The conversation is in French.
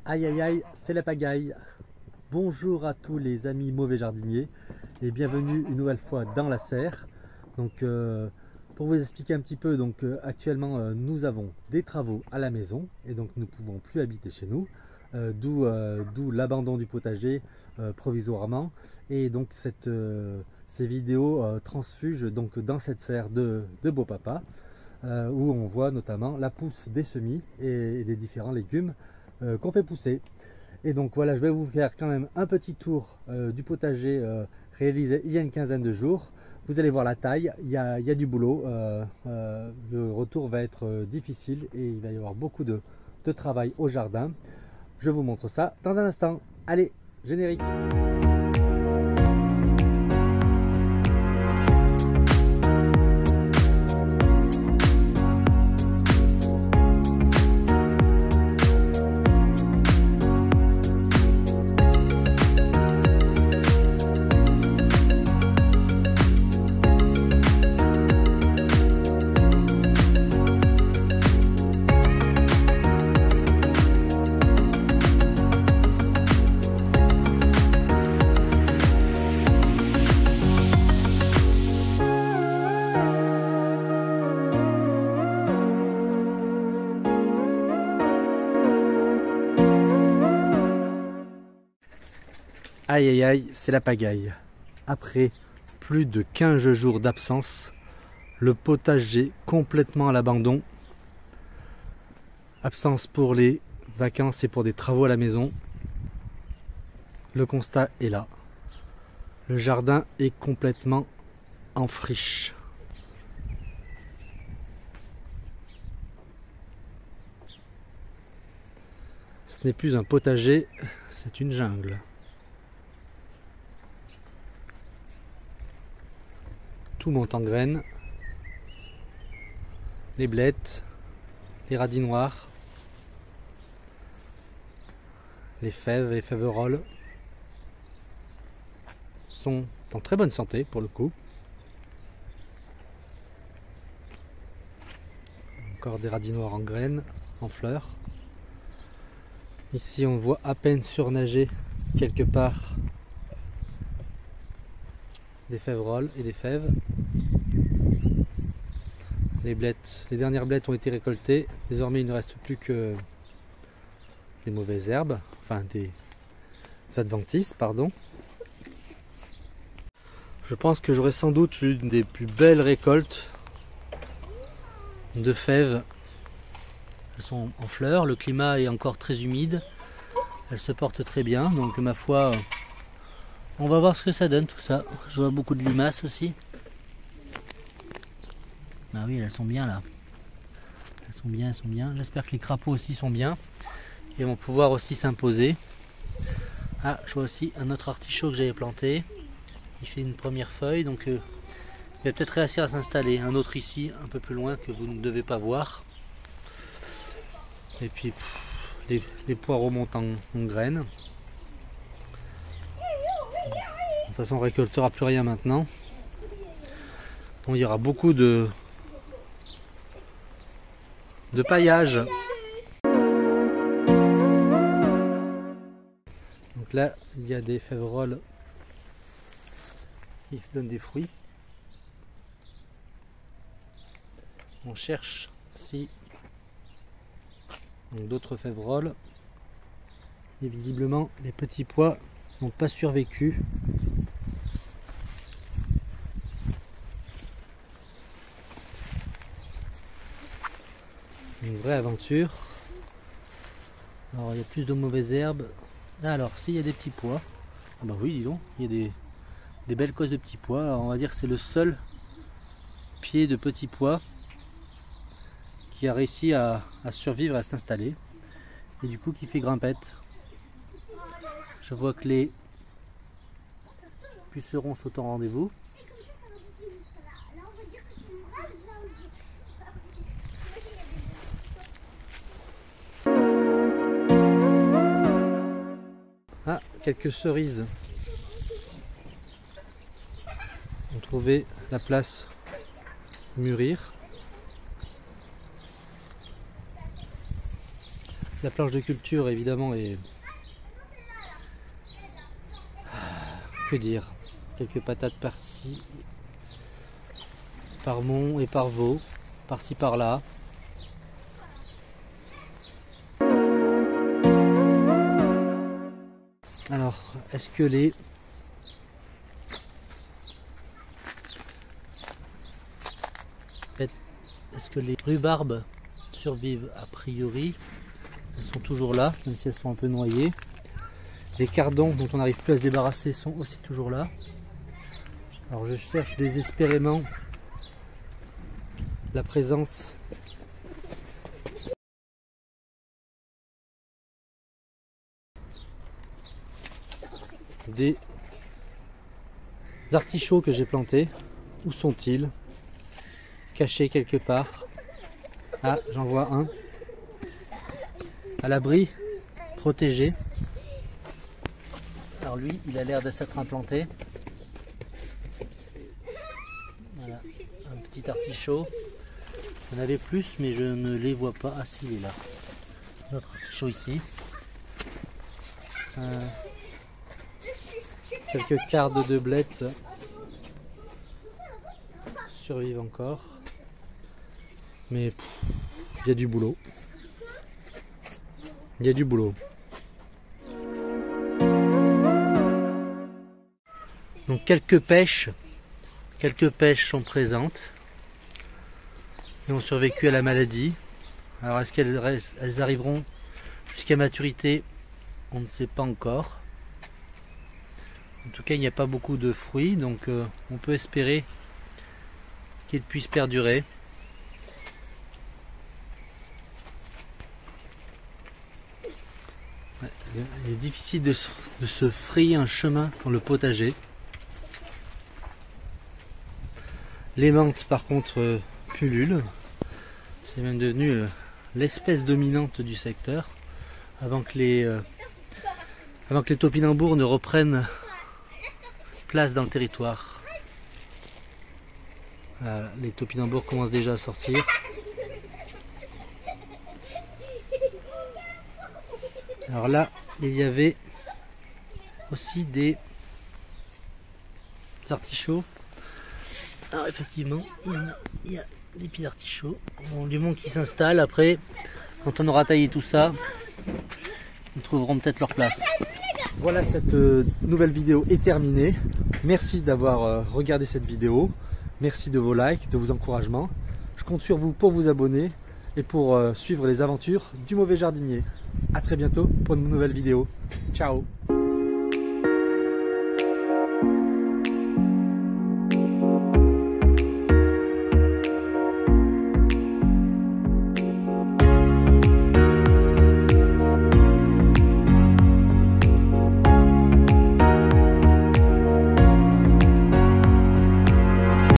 Aïe aïe aïe, c'est la pagaille. Bonjour à tous les amis mauvais jardiniers et bienvenue une nouvelle fois dans la serre. Donc pour vous expliquer un petit peu, actuellement nous avons des travaux à la maison et donc nous ne pouvons plus habiter chez nous, d'où l'abandon du potager provisoirement. Et donc ces vidéos transfugent donc dans cette serre de Beau Papa où on voit notamment la pousse des semis et des différents légumes qu'on fait pousser. Et donc voilà, je vais vous faire quand même un petit tour du potager réalisé il y a une quinzaine de jours. Vous allez voir la taille, il y a du boulot, le retour va être difficile et il va y avoir beaucoup de travail au jardin. Je vous montre ça dans un instant. Allez, générique. Aïe aïe aïe, c'est la pagaille. Après plus de 15 jours d'absence, le potager complètement à l'abandon. Absence pour les vacances et pour des travaux à la maison. Le constat est là. Le jardin est complètement en friche. Ce n'est plus un potager, c'est une jungle. Tout monte en graines, les blettes, les radis noirs, les fèves et féveroles sont en très bonne santé pour le coup. Encore des radis noirs en graines, en fleurs. Ici on voit à peine surnager quelque part des féveroles et des fèves. Les dernières blettes ont été récoltées. Désormais il ne reste plus que des mauvaises herbes, enfin des adventices, pardon. Je pense que j'aurai sans doute l'une des plus belles récoltes de fèves. Elles sont en fleurs, le climat est encore très humide. Elles se portent très bien, donc ma foi, on va voir ce que ça donne tout ça. Je vois beaucoup de limaces aussi. Ah oui, elles sont bien là. Elles sont bien, elles sont bien. J'espère que les crapauds aussi sont bien et vont pouvoir aussi s'imposer. Ah, je vois aussi un autre artichaut que j'avais planté. Il fait une première feuille, donc il va peut-être réussir à s'installer. Un autre ici, un peu plus loin, que vous ne devez pas voir. Et puis les poireaux montent en graines. De toute façon, on ne récoltera plus rien maintenant. Bon, il y aura beaucoup de paillage. Donc là, il y a des féveroles qui donnent des fruits. On cherche si d'autres féveroles. Et visiblement, les petits pois n'ont pas survécu. Une vraie aventure. Alors il y a plus de mauvaises herbes. Alors s'il y a des petits pois, ah bah oui dis donc, il y a des belles causes de petits pois. Alors, on va dire que c'est le seul pied de petits pois qui a réussi à survivre, à s'installer et du coup qui fait grimpette. Je vois que les pucerons sont au rendez-vous. Ah, quelques cerises ont trouvé la place mûrir. La planche de culture évidemment est... Que dire? Quelques patates par-ci, par Mont et par Vaux, par-ci par-là. Alors, est-ce que les rhubarbes survivent? A priori, elles sont toujours là, même si elles sont un peu noyées. Les cardons dont on n'arrive plus à se débarrasser sont aussi toujours là. Alors je cherche désespérément la présence des artichauts que j'ai plantés. Où sont-ils? Cachés quelque part. Ah, j'en vois un. À l'abri, protégé. Alors lui, il a l'air de s'être implanté. Voilà, un petit artichaut. Il y en avait plus, mais je ne les vois pas. Ah si, il est là. Notre artichaut ici. Quelques cardes de blettes survivent encore. Mais il y a du boulot. Il y a du boulot. Donc quelques pêches sont présentes et ont survécu à la maladie. Alors est-ce qu'elles arriveront jusqu'à maturité? On ne sait pas encore. En tout cas, il n'y a pas beaucoup de fruits, donc on peut espérer qu'ils puissent perdurer. Ouais, il est difficile de se frayer un chemin dans le potager. Les menthes par contre pullulent, c'est même devenu l'espèce dominante du secteur avant que les topinambours ne reprennent place dans le territoire. Les topinambours commencent déjà à sortir. Alors là, il y avait aussi des artichauts. Alors effectivement, il y a des petits artichauts. Bon, du monde qui s'installe. Après, quand on aura taillé tout ça, ils trouveront peut-être leur place. Voilà, cette nouvelle vidéo est terminée. Merci d'avoir regardé cette vidéo. Merci de vos likes, de vos encouragements. Je compte sur vous pour vous abonner et pour suivre les aventures du mauvais jardinier. A très bientôt pour une nouvelle vidéo. Ciao!